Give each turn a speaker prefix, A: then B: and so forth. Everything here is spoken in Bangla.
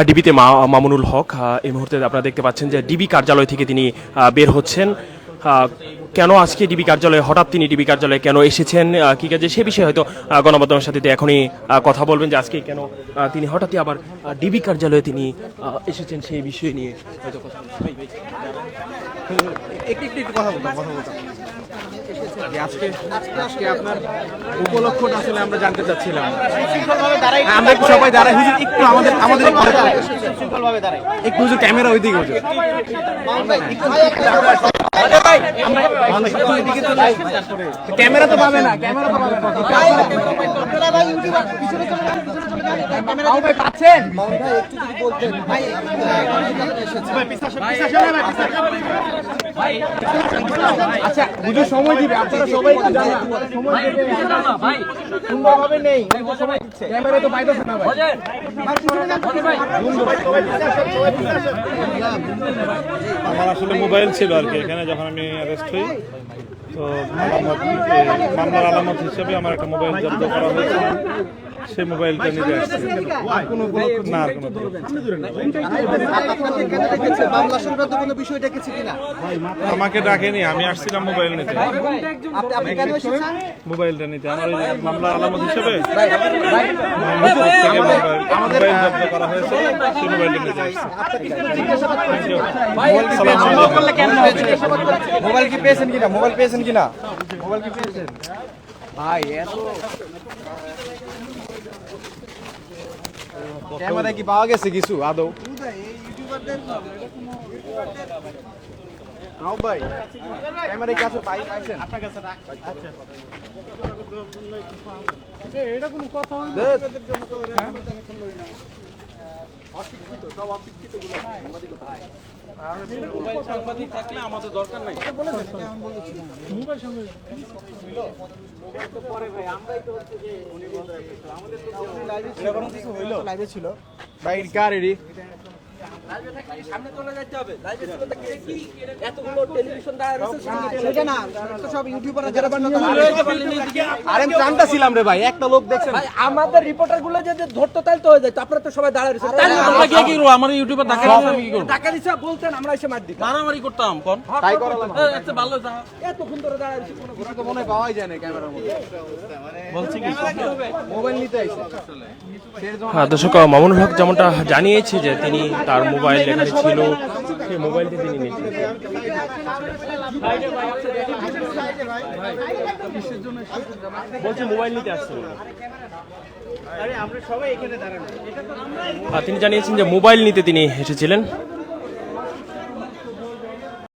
A: ডিবিতে মামুনুল হক এই মুহূর্তে আপনারা দেখতে পাচ্ছেন যে ডিবি কার্যালয় থেকে তিনি বের হচ্ছেন। কেন আজকে ডিবি কার্যালয়ে হঠাৎ তিনি ডিবি কার্যালয়ে কেন এসেছেন, কি কাজে, সে বিষয়ে হয়তো গণমাধ্যমের সাথে এখনই কথা বলবেন যে আজকে কেন তিনি হঠাৎই আবার ডিবি কার্যালয়ে তিনি এসেছেন সেই বিষয় নিয়ে হয়তো কথা
B: আজকে আপনার উপলক্ষটা আসলে আমরা জানতে চাচ্ছিলাম। আমরা একটু সবাই দাঁড়াই, হুজুর একটু আমাদের একটু হুজুর ক্যামেরা ওইদিকে হুজুর ক্যামেরা তো পাবে না, ক্যামেরা তো পাবে পাচ্ছেন। আচ্ছা হুজুর সময় দিবে, আপনারা সবাই সুন্দরভাবে নেই, ক্যামেরা তো পাইতেছে না ভাই।
C: আমার আসলে মোবাইল ছিল আর কি এখানে যখন আমি অ্যারেস্ট হই, তো মামলার আলামত হিসেবে আমার একটা মোবাইল জব্দ করা হয়েছে, সেই মোবাইলটা নিতে আসছি। না আর কোনো আমাকে ডাকেনি, আমি আসছিলাম মোবাইল নিতে, মোবাইলটা নিতে। আমার ওই মামলার আলামত হিসেবে মোবাইল জব্দ করা হয়েছে, সেই মোবাইলটা নিতে আসছি।
B: মোবাইল কি পেয়েছেন কিনা, মোবাইল পেয়েছেন কিনা, মোবাইল কি পেয়েছেন ভাই? এত ক্যামেরা কি পাওয়া গেছে কিছু আদৌ? ভাই ক্যামেরা কি আছে, পাইছেন? আপনার কাছে আচ্ছা এটা কোনো কথা হলো না, অশিক্ষিত সব অশিক্ষিত গুলো মোবাইল সাংবাদিক থাকলে আমাদের দরকার নাই। মোবাইল সাংবাদিক মোবাইল তো পরে ভাই, আমরাই তো হচ্ছে যে উনি বলতে আমাদের তো কিছু হইলো, লাইভে ছিল ভাই। কার এডি লাইভে থাকলে সামনে চলে যাইতে হবে, লাইভে ছিল তো কি এতগুলো টেলিভিশন দাঁড়ায় আছে সেটা না, তো সব ইউটিউবাররা যারা বানিয়ে আরে আমি জানতা ছিলাম রে ভাই, একটা লোক দেখছেন ভাই আমাদের রিপোর্টার গুলো যদি ধরতে তাইলে তো হয়ে যায়, আপনারা তো সবাই দাঁড়ায় রয়েছে, তাই আমরা কি কি করব? আমার ইউটিউবার ঢাকা দিছে, আমি কি করব? ঢাকা দিছে বলতেন আমরা এসে মার দিতাম, মারামারি করতাম কোন তাই করালাম। এত ভালো এত সুন্দর দাঁড়ায় রয়েছে, কোনো কিছু তো মনে পাওয়াই যায় না ক্যামেরার মধ্যে। বলছি কি মোবাইল নিতে আইছে
A: দর্শক, মামুনুল হক যেমনটা জানিয়েছে যে তিনি তার মোবাইল এখানে ছিল, সেই মোবাইলটি তিনি নিয়েছেন। বলছে মোবাইল নিতে আসছিল, তিনি জানিয়েছেন যে মোবাইল নিতে তিনি এসেছিলেন।